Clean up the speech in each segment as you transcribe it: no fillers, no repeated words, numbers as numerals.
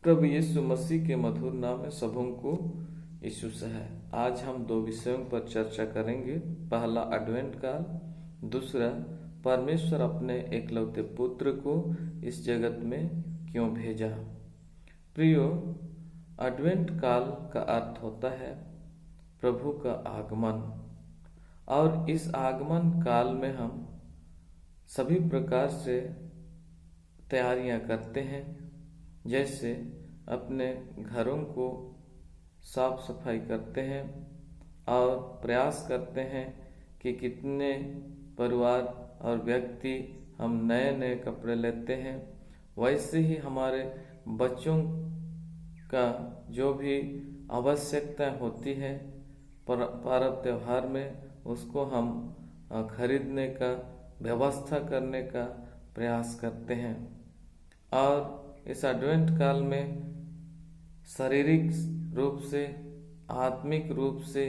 प्रभु यीशु मसीह के मधुर नाम में सबों को यीशु से है। आज हम दो विषयों पर चर्चा करेंगे। पहला एडवेंट काल, दूसरा परमेश्वर अपने एकलौते पुत्र को इस जगत में क्यों भेजा। प्रियो, एडवेंट काल का अर्थ होता है प्रभु का आगमन, और इस आगमन काल में हम सभी प्रकार से तैयारियां करते हैं। जैसे अपने घरों को साफ सफाई करते हैं और प्रयास करते हैं कि कितने परिवार और व्यक्ति हम नए नए कपड़े लेते हैं। वैसे ही हमारे बच्चों का जो भी आवश्यकता होती है पर्व त्योहार में, उसको हम खरीदने का व्यवस्था करने का प्रयास करते हैं। और इस एडवेंट काल में शारीरिक रूप से, आत्मिक रूप से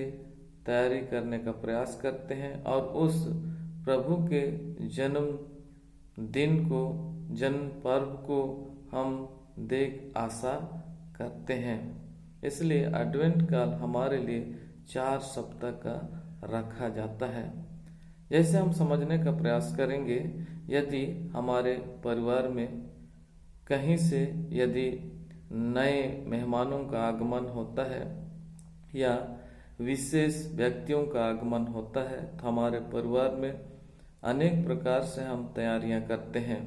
तैयारी करने का प्रयास करते हैं और उस प्रभु के जन्म दिन को, जन्म पर्व को हम देख आशा करते हैं। इसलिए एडवेंट काल हमारे लिए 4 सप्ताह का रखा जाता है। जैसे हम समझने का प्रयास करेंगे, यदि हमारे परिवार में कहीं से यदि नए मेहमानों का आगमन होता है या विशेष व्यक्तियों का आगमन होता है, तो हमारे परिवार में अनेक प्रकार से हम तैयारियां करते हैं।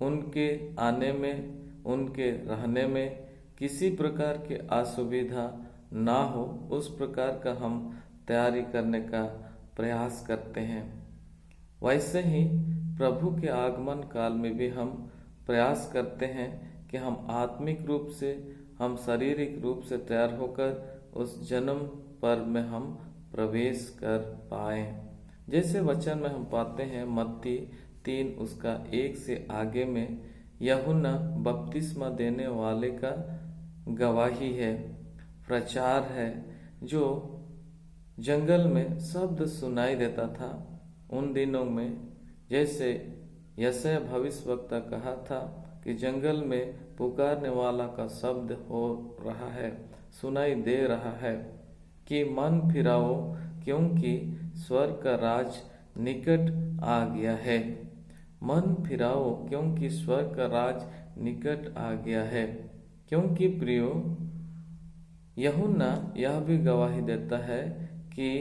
उनके आने में, उनके रहने में किसी प्रकार की असुविधा ना हो, उस प्रकार का हम तैयारी करने का प्रयास करते हैं। वैसे ही प्रभु के आगमन काल में भी हम प्रयास करते हैं कि हम आत्मिक रूप से, हम शारीरिक रूप से तैयार होकर उस जन्म पर्व में हम प्रवेश कर पाए। जैसे वचन में हम पाते हैं मत्ती 3 उसका 1 से आगे में, यूहन्ना बपतिस्मा देने वाले का गवाही है, प्रचार है, जो जंगल में शब्द सुनाई देता था उन दिनों में। जैसे यशायाह भविष्यवक्ता कहा था कि जंगल में पुकारने वाला का शब्द हो रहा है, सुनाई दे रहा है कि मन फिराओ क्योंकि स्वर्ग का राज निकट आ गया है। मन फिराओ क्योंकि स्वर्ग का राज निकट आ गया है। क्योंकि प्रियो, यूहन्ना यह भी गवाही देता है कि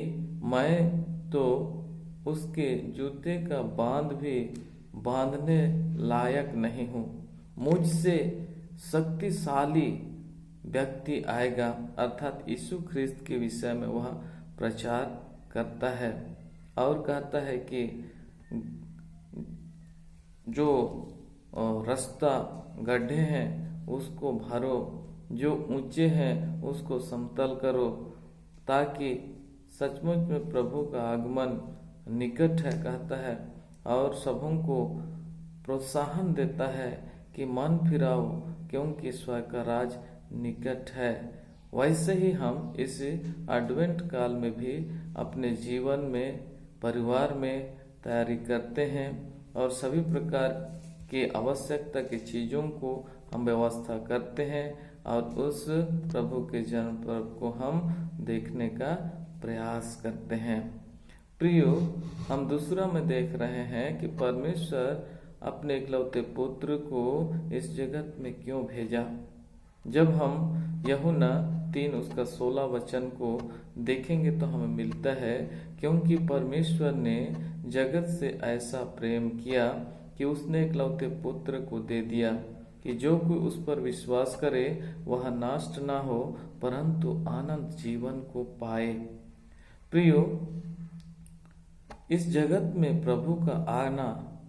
मैं तो उसके जूते का बांध भी बांधने लायक नहीं हूँ, मुझसे शक्तिशाली व्यक्ति आएगा। अर्थात यीशु ख्रिस्त के विषय में वह प्रचार करता है और कहता है कि जो रास्ता गड्ढे हैं उसको भरो, जो ऊंचे हैं उसको समतल करो, ताकि सचमुच में प्रभु का आगमन निकट है, कहता है। और सबों को प्रोत्साहन देता है कि मन फिराओ क्योंकि स्वर्ग का राज निकट है। वैसे ही हम इस एडवेंट काल में भी अपने जीवन में, परिवार में तैयारी करते हैं और सभी प्रकार की आवश्यकता की चीज़ों को हम व्यवस्था करते हैं और उस प्रभु के जन्म पर्व को हम देखने का प्रयास करते हैं। प्रियो, हम दूसरा में देख रहे हैं कि परमेश्वर अपने इकलौते पुत्र को इस जगत में क्यों भेजा। जब हम यूहन्ना 3 उसका 16 वचन को देखेंगे तो हमें मिलता है, क्योंकि परमेश्वर ने जगत से ऐसा प्रेम किया कि उसने इकलौते पुत्र को दे दिया कि जो कोई उस पर विश्वास करे वह नष्ट ना हो परंतु अनंत जीवन को पाए। प्रियो, इस जगत में प्रभु का आना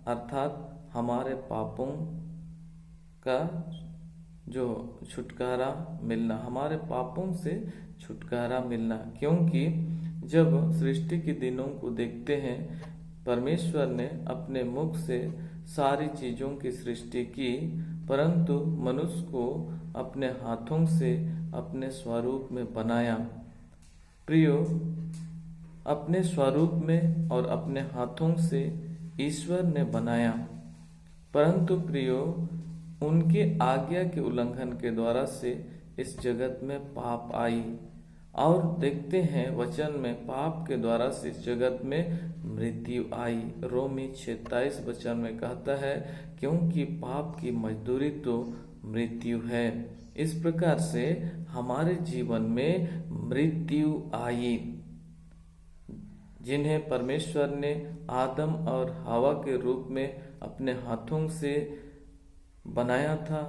अर्थात हमारे पापों का जो छुटकारा मिलना, हमारे पापों से छुटकारा मिलना। क्योंकि जब सृष्टि के दिनों को देखते हैं, परमेश्वर ने अपने मुख से सारी चीजों की सृष्टि की, परंतु मनुष्य को अपने हाथों से अपने स्वरूप में बनाया। प्रियो, अपने स्वरूप में और अपने हाथों से ईश्वर ने बनाया। परंतु प्रियो, उनके आज्ञा के उल्लंघन के द्वारा से इस जगत में पाप आई। और देखते हैं वचन में पाप के द्वारा से इस जगत में मृत्यु आई। रोमी 6:23 वचन में कहता है, क्योंकि पाप की मजदूरी तो मृत्यु है। इस प्रकार से हमारे जीवन में मृत्यु आई। जिन्हें परमेश्वर ने आदम और हवा के रूप में अपने हाथों से बनाया था,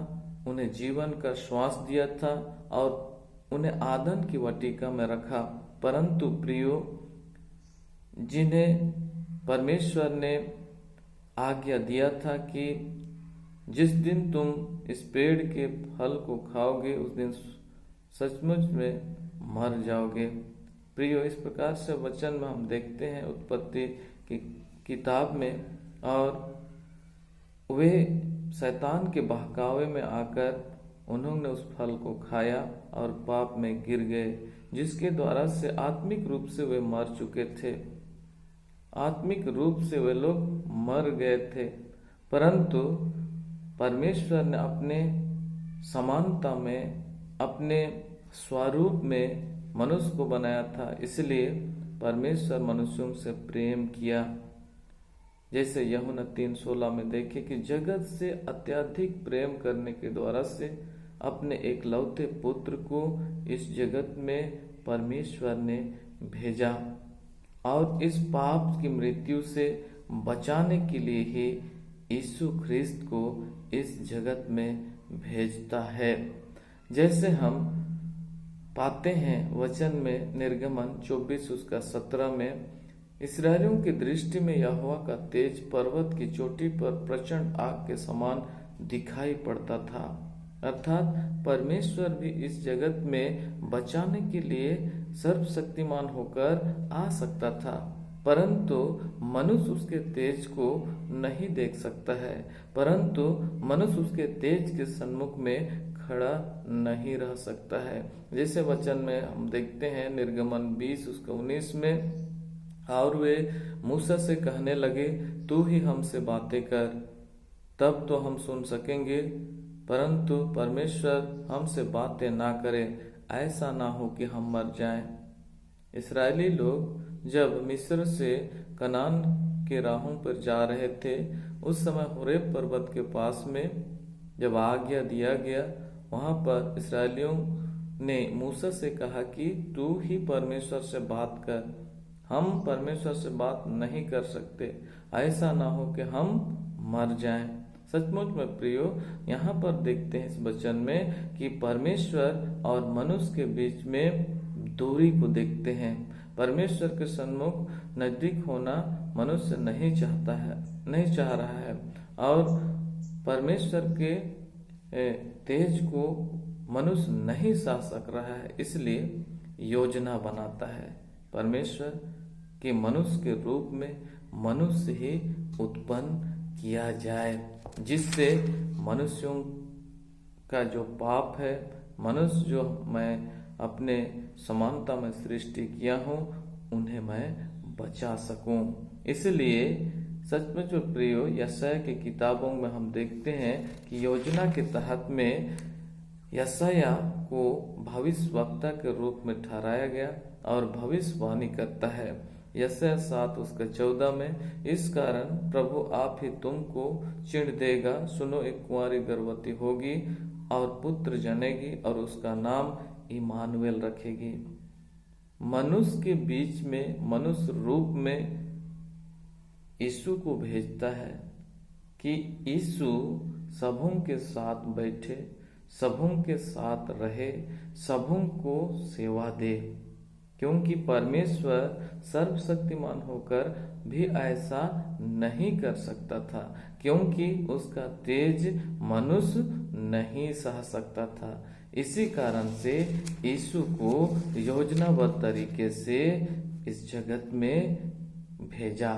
उन्हें जीवन का श्वास दिया था और उन्हें आदन की वाटिका में रखा। परंतु प्रियो, जिन्हें परमेश्वर ने आज्ञा दिया था कि जिस दिन तुम इस पेड़ के फल को खाओगे उस दिन सचमुच में मर जाओगे। प्रियो, इस प्रकार से वचन में हम देखते हैं उत्पत्ति की किताब में, और वे शैतान के बहकावे में आकर उन्होंने उस फल को खाया और पाप में गिर गए, जिसके द्वारा से आत्मिक रूप से वे मर चुके थे। आत्मिक रूप से वे लोग मर गए थे। परंतु परमेश्वर ने अपने समानता में, अपने स्वरूप में मनुष्य को बनाया था, इसलिए परमेश्वर मनुष्यों से प्रेम किया। जैसे यूहन्ना 3:16 में देखे कि जगत से अत्यधिक प्रेम करने के द्वारा से अपने एकलौते पुत्र को इस जगत में परमेश्वर ने भेजा, और इस पाप की मृत्यु से बचाने के लिए ही यीशु ख्रिस्त को इस जगत में भेजता है। जैसे हम पाते हैं वचन में निर्गमन 24:17 में, इस्राएलियों की दृष्टि में यहोवा का तेज पर्वत की चोटी पर प्रचंड आग के समान दिखाई पड़ता था। अर्थात परमेश्वर भी इस जगत में बचाने के लिए सर्वशक्तिमान होकर आ सकता था, परंतु मनुष्य उसके तेज को नहीं देख सकता है, परंतु मनुष्य उसके तेज के सन्मुख में खड़ा नहीं रह सकता है। जैसे वचन में हम देखते हैं निर्गमन 20:19 में, और वे मूसा से कहने लगे, तू ही हमसे बातें कर, तब तो हम सुन सकेंगे, परंतु परमेश्वर हमसे बातें ना करे, ऐसा ना हो कि हम मर जाएं। इस्राएली लोग जब मिस्र से कनान के राहों पर जा रहे थे, उस समय होरेब पर्वत के पास में जब आज्ञा दिया गया, वहां पर इस्राएलियों ने मूसा से कहा कि तू ही परमेश्वर से बात कर, हम परमेश्वर से बात नहीं कर सकते, ऐसा ना हो कि हम मर जाएं। सचमुच में प्रियो, यहाँ पर देखते हैं इस वचन में कि परमेश्वर और मनुष्य के बीच में दूरी को देखते हैं। परमेश्वर के सन्मुख नजदीक होना मनुष्य नहीं चाहता है, नहीं चाह रहा है, और परमेश्वर के तेज को मनुष्य नहीं सह सक रहा है, इसलिए योजना बनाता है परमेश्वर कि मनुष्य के रूप में मनुष्य ही उत्पन्न किया जाए, जिससे मनुष्यों का जो पाप है, मनुष्य जो मैं अपने समानता में सृष्टि किया हूँ, उन्हें मैं बचा सकूं। इसलिए सचमुच प्रियो, यशायाह की किताबों में हम देखते हैं कि योजना के तहत में यशायाह को भविष्यवक्ता के रूप में ठहराया गया और भविष्यवाणी करता है। यशायाह 7:14 में, इस कारण प्रभु आप ही तुमको चिढ़ देगा, सुनो एक कुंवारी गर्भवती होगी और पुत्र जनेगी और उसका नाम इमानुएल रखेगी। मनुष्य के बीच में, मनुष्य रूप में यीशु को भेजता है कि यीशु सबों के साथ बैठे, सबों के साथ रहे, सबों को सेवा दे, क्योंकि परमेश्वर सर्वशक्तिमान होकर भी ऐसा नहीं कर सकता था, क्योंकि उसका तेज मनुष्य नहीं सह सकता था। इसी कारण से यीशु को योजनाबद्ध तरीके से इस जगत में भेजा।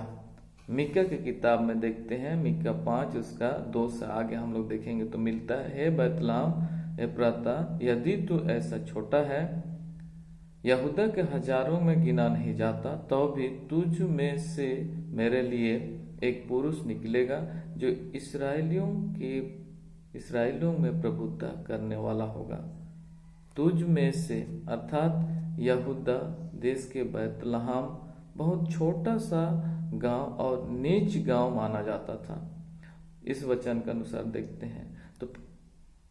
मीका की किताब में देखते हैं, मीका 5 उसका 2 से आगे हम लोग देखेंगे तो मिलता है, हे बैतलहम एफ्राता, यदि तू ऐसा छोटा है, यहूदा के हजारों में गिना नहीं जाता, तो भी तुझ में से मेरे लिए एक पुरुष निकलेगा जो इस्राएलियों के इसराइलियों में प्रभुता करने वाला होगा। तुझ में से अर्थात यहूदा देश के बैतलहम बहुत छोटा सा गांव और नीच गांव माना जाता था। इस वचन के अनुसार देखते हैं तो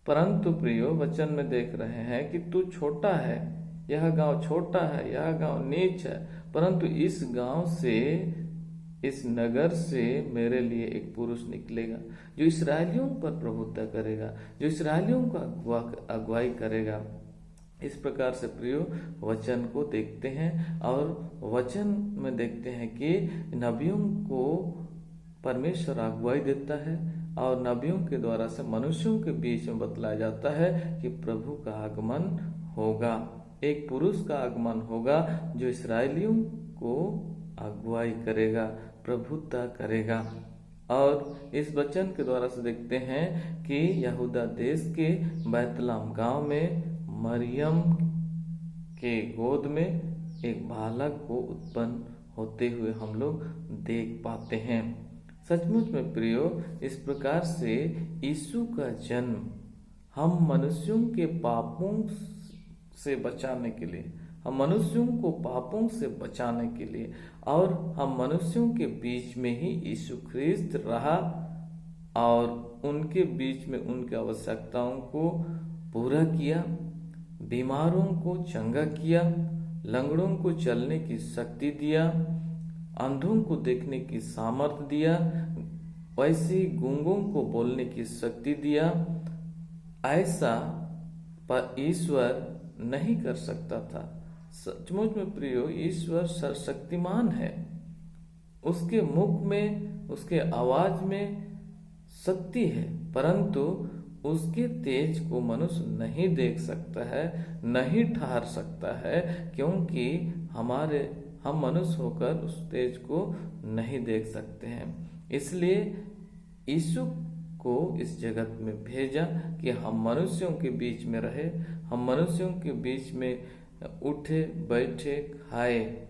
परंतु प्रियो वचन में देख रहे हैं कि तू छोटा है, यह गांव छोटा है, यह गांव नीच है, परंतु इस गांव से, इस नगर से मेरे लिए एक पुरुष निकलेगा जो इसराइलियों पर प्रभुत्व करेगा, जो इसराइलियों का अगुवाई करेगा। इस प्रकार से प्रियो वचन को देखते हैं और वचन में देखते हैं कि नबियों को परमेश्वर अगुवाई देता है और नबियों के द्वारा से मनुष्यों के बीच में बतलाया जाता है कि प्रभु का आगमन होगा, एक पुरुष का आगमन होगा जो इसराइलियों को अगुवाई करेगा, प्रभुता करेगा। और इस वचन के द्वारा से देखते हैं कि यहूदा देश के बैतलहम गांव में मरियम के गोद में एक बालक को उत्पन्न होते हुए हम लोग देख पाते हैं। सचमुच में प्रियो इस प्रकार से यीशु का जन्म हम मनुष्यों के पापों से बचाने के लिए, हम मनुष्यों को पापों से बचाने के लिए और हम मनुष्यों के बीच में ही यीशु ख्रिस्त रहा और उनके बीच में उनकी आवश्यकताओं को पूरा किया, बीमारों को चंगा किया, लंगड़ों को चलने की शक्ति दिया, अंधों को देखने की सामर्थ्य दिया, वैसे ही गूंगों को बोलने की शक्ति दिया। ऐसा पर ईश्वर नहीं कर सकता था। सचमुच में प्रियो ईश्वर सर्वशक्तिमान है, उसके मुख में, उसके आवाज में शक्ति है, परंतु उसके तेज को मनुष्य नहीं देख सकता है, नहीं ठहर सकता है, क्योंकि हम मनुष्य होकर उस तेज को नहीं देख सकते हैं। इसलिए यीशु को इस जगत में भेजा कि हम मनुष्यों के बीच में रहे, हम मनुष्यों के बीच में उठे, बैठे, खाए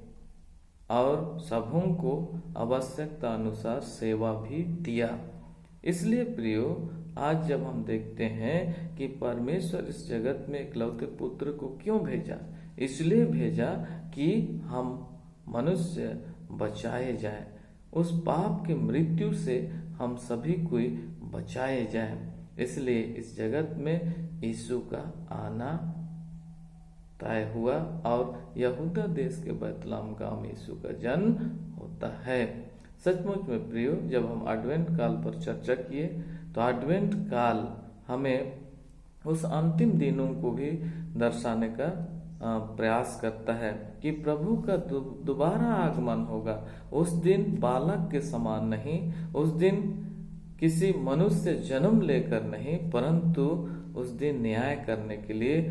और सबों को आवश्यकता अनुसार सेवा भी दिया। इसलिए प्रियो आज जब हम देखते हैं कि परमेश्वर इस जगत में इकलौते पुत्र को क्यों भेजा, इसलिए भेजा कि हम मनुष्य बचाए जाए, उस पाप की मृत्यु से हम सभी कोई बचाए जाए। इसलिए इस जगत में यीशु का आना तय हुआ और यहूदा देश के बैतलहम गांव में यीशु का जन्म होता है। सचमुच में प्रियो जब हम एडवेंट काल पर चर्चा किए तो एडवेंट काल हमें उस अंतिम दिनों को भी दर्शाने का प्रयास करता है कि प्रभु का दोबारा आगमन होगा। उस दिन बालक के समान नहीं, उस दिन किसी मनुष्य जन्म लेकर नहीं, परंतु उस दिन न्याय करने के लिए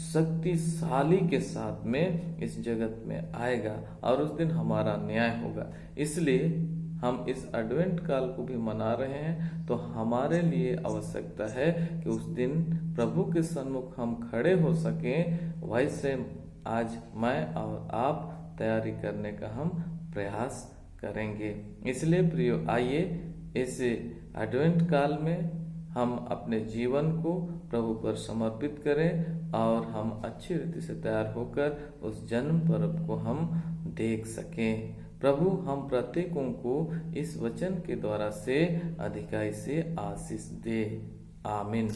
शक्तिशाली के साथ में इस जगत में आएगा और उस दिन हमारा न्याय होगा। इसलिए हम इस एडवेंट काल को भी मना रहे हैं, तो हमारे लिए आवश्यकता है कि उस दिन प्रभु के सन्मुख हम खड़े हो सकें। वैसे आज मैं और आप तैयारी करने का हम प्रयास करेंगे। इसलिए प्रियो आइए इस एडवेंट काल में हम अपने जीवन को प्रभु पर समर्पित करें और हम अच्छी रीति से तैयार होकर उस जन्म पर्व को हम देख सकें। प्रभु हम प्रत्येकों को इस वचन के द्वारा से अधिकाई से आशीष दे। आमीन।